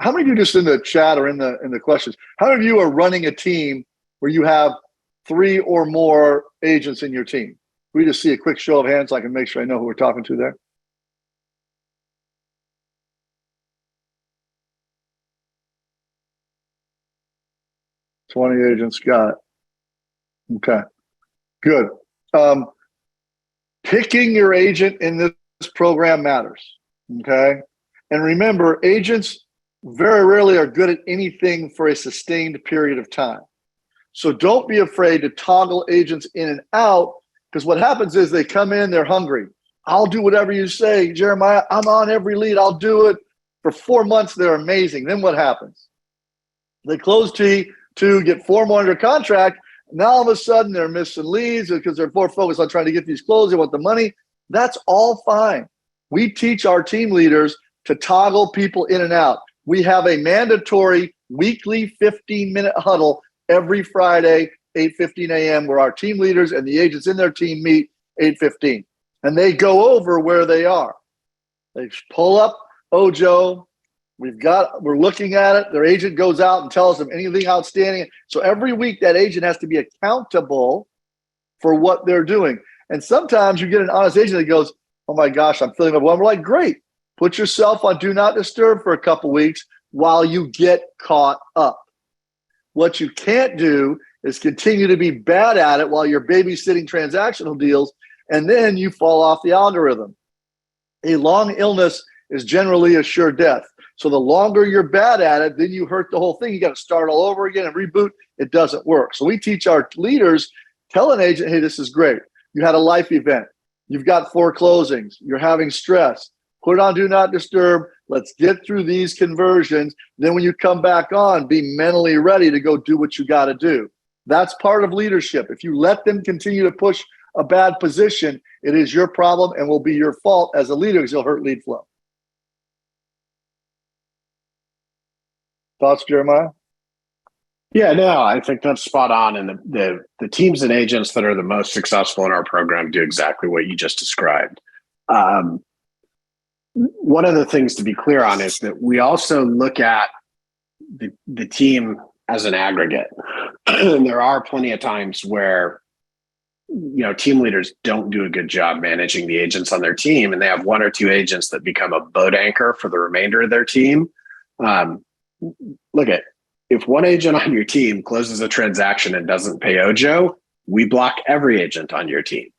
How many of you, just in the chat or in the questions, how many of you are running a team where you have 3 or more agents in your team? We just see a quick show of hands so I can make sure I know who we're talking to there. $20 agents, got it. Okay, good. Picking your agent in this program matters, okay? And remember, agents very rarely are good at anything for a sustained period of time. So don't be afraid to toggle agents in and out, because what happens is they come in, they're hungry. I'll do whatever you say, Jeremiah. I'm on every lead. I'll do it. For 4 months, they're amazing. Then what happens? They close T2, get 4 more under contract. Now all of a sudden they're missing leads because they're more focused on trying to get these closed. They want the money. That's all fine. We teach our team leaders to toggle people in and out. We have a mandatory weekly 15-minute huddle every Friday, 8:15 a.m., where our team leaders and the agents in their team meet 8:15. And they go over where they are. They pull up Ojo. We're looking at it. Their agent goes out and tells them anything outstanding. So every week that agent has to be accountable for what they're doing. And sometimes you get an honest agent that goes, oh my gosh, I'm feeling overwhelmed. We're like, great. Put yourself on do not disturb for a couple weeks while you get caught up. What you can't do is continue to be bad at it while you're babysitting transactional deals, and then you fall off the algorithm. A long illness is generally a sure death. So the longer you're bad at it, then you hurt the whole thing. You got to start all over again and reboot. It doesn't work. So we teach our leaders, tell an agent, hey, this is great. You had a life event. You've got 4 closings. You're having stress. Put it on do not disturb. Let's get through these conversions. Then when you come back on, be mentally ready to go do what you got to do. That's part of leadership. If you let them continue to push a bad position, it is your problem and will be your fault as a leader because you'll hurt lead flow. Thoughts, Jeremiah? Yeah, no, I think that's spot on. And the teams and agents that are the most successful in our program do exactly what you just described. One of the things to be clear on is that we also look at the team as an aggregate. And there are plenty of times where team leaders don't do a good job managing the agents on their team, and they have 1 or 2 agents that become a boat anchor for the remainder of their team. Look at, if 1 agent on your team closes a transaction and doesn't pay Ojo, we block every agent on your team.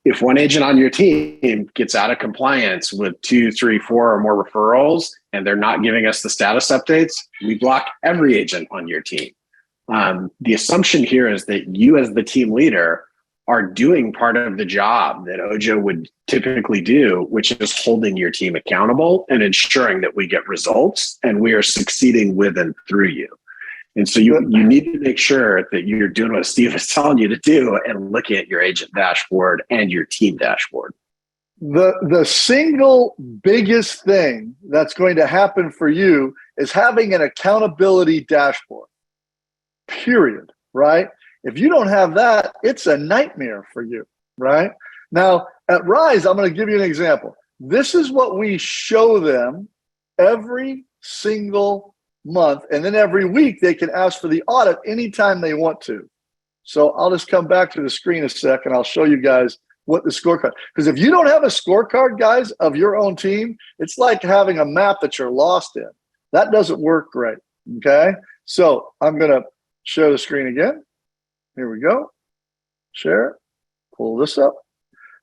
If 1 agent on your team gets out of compliance with 2, 3, 4 or more referrals, and they're not giving us the status updates, we block every agent on your team. The assumption here is that you as the team leader are doing part of the job that Ojo would typically do, which is holding your team accountable and ensuring that we get results and we are succeeding with and through you. And so you need to make sure that you're doing what Steve is telling you to do and looking at your agent dashboard and your team dashboard. The single biggest thing that's going to happen for you is having an accountability dashboard, period, right? If you don't have that, it's a nightmare for you, right? Now, at Rise, I'm going to give you an example. This is what we show them every single month, and then every week they can ask for the audit anytime they want to. So I'll just come back to the screen a sec, and I'll show you guys what the scorecard. Because if you don't have a scorecard, guys, of your own team, it's like having a map that you're lost in. That doesn't work great, okay? So I'm going to share the screen again. Here we go. Share. Pull this up.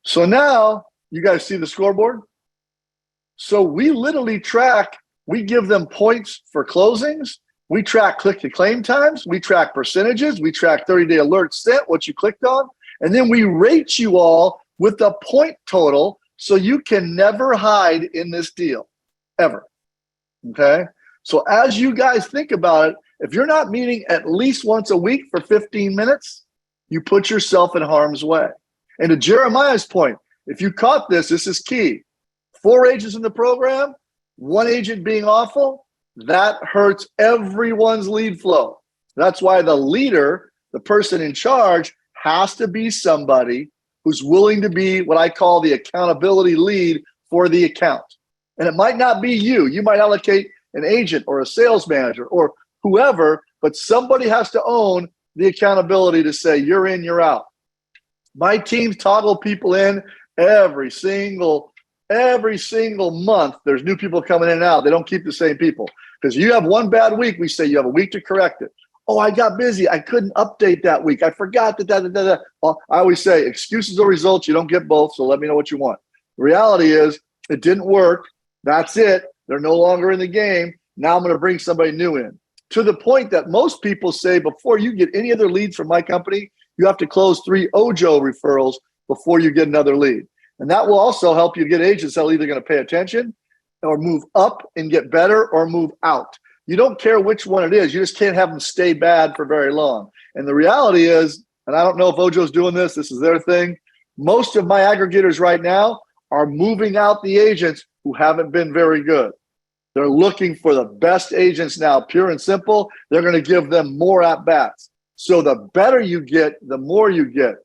So now you guys see the scoreboard. So we literally track, we give them points for closings. We track click to claim times. We track percentages. We track 30-day alerts sent, what you clicked on. And then we rate you all with the point total so you can never hide in this deal, ever. Okay? So as you guys think about it, if you're not meeting at least once a week for 15 minutes, you put yourself in harm's way. And to Jeremiah's point, if you caught this, this is key. 4 agents in the program, 1 agent being awful, that hurts everyone's lead flow. That's why the leader, the person in charge, has to be somebody who's willing to be what I call the accountability lead for the account. And it might not be you. You might allocate an agent or a sales manager or whoever, but somebody has to own the accountability to say, you're in, you're out. My teams toggle people in every single month. There's new people coming in and out. They don't keep the same people. Because you have one bad week, we say you have a week to correct it. Oh, I got busy. I couldn't update that week. I forgot that. Well, I always say excuses or results. You don't get both, so let me know what you want. The reality is it didn't work. That's it. They're no longer in the game. Now I'm going to bring somebody new in. To the point that most people say before you get any other leads from my company, you have to close 3 Ojo referrals before you get another lead. And that will also help you get agents that are either going to pay attention or move up and get better or move out. You don't care which one it is. You just can't have them stay bad for very long. And the reality is, and I don't know if Ojo's doing this, this is their thing. Most of my aggregators right now are moving out the agents who haven't been very good. They're looking for the best agents now, pure and simple. They're going to give them more at-bats. So the better you get, the more you get.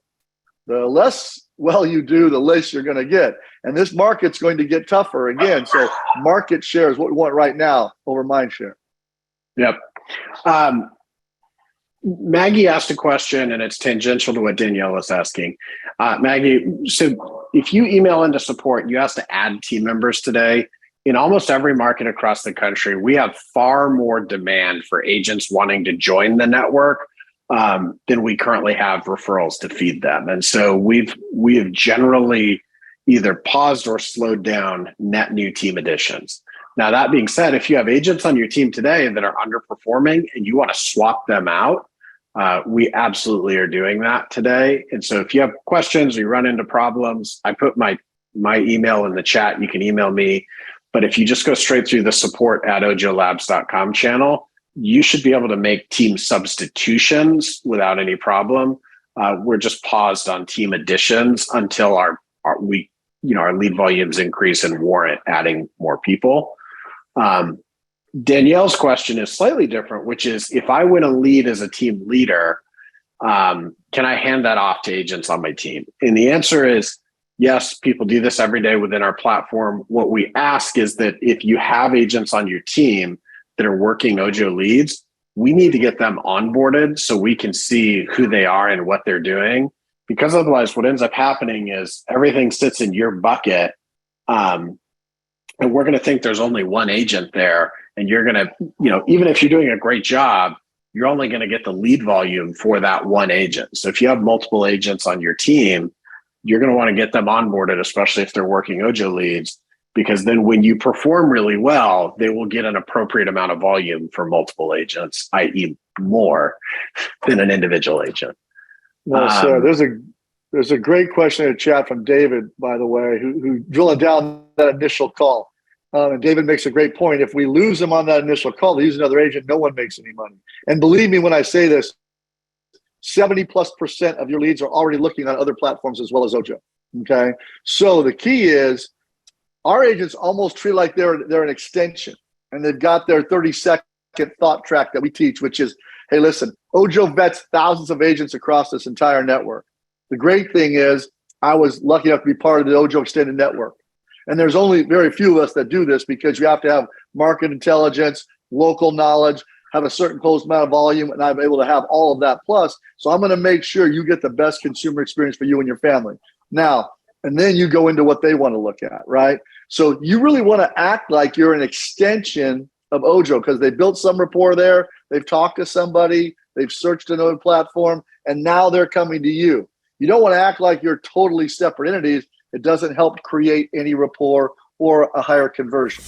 The less well you do, the less you're going to get. And this market's going to get tougher again. So market share is what we want right now over mind share. Yep. Maggie asked a question, and it's tangential to what Danielle was asking. Maggie, so if you email into support, you ask to add team members today. In almost every market across the country, we have far more demand for agents wanting to join the network than we currently have referrals to feed them. And so we have generally either paused or slowed down net new team additions. Now, that being said, if you have agents on your team today that are underperforming and you want to swap them out, we absolutely are doing that today. And so if you have questions or you run into problems, I put my email in the chat. You can email me. But if you just go straight through the support@ojolabs.com channel, you should be able to make team substitutions without any problem. We're just paused on team additions until our lead volumes increase and warrant adding more people. Danielle's question is slightly different, which is, if I win a lead as a team leader, can I hand that off to agents on my team? And the answer is yes, people do this every day within our platform. What we ask is that if you have agents on your team that are working Ojo leads, we need to get them onboarded so we can see who they are and what they're doing. Because otherwise what ends up happening is everything sits in your bucket. And we're going to think there's only one agent there. And you're going to, even if you're doing a great job, you're only going to get the lead volume for that one agent. So if you have multiple agents on your team, you're going to want to get them onboarded, especially if they're working Ojo leads, because then when you perform really well, they will get an appropriate amount of volume for multiple agents, i.e. more than an individual agent. Well said. There's a great question in the chat from David, by the way, who drilling down that initial call. And David makes a great point. If we lose them on that initial call, they use another agent, no one makes any money. And believe me when I say this, 70+% of your leads are already looking on other platforms as well as Ojo. Okay. So the key is our agents almost treat like they're an extension, and they've got their 30-second thought track that we teach, which is, hey, listen, Ojo vets thousands of agents across this entire network. The great thing is I was lucky enough to be part of the Ojo Extended Network. And there's only very few of us that do this because you have to have market intelligence, local knowledge, have a certain closed amount of volume, and I'm able to have all of that plus. So I'm going to make sure you get the best consumer experience for you and your family. Now, and then you go into what they want to look at, right? So you really want to act like you're an extension of Ojo because they built some rapport there. They've talked to somebody. They've searched another platform, and now they're coming to you. You don't want to act like you're totally separate entities. It doesn't help create any rapport or a higher conversion.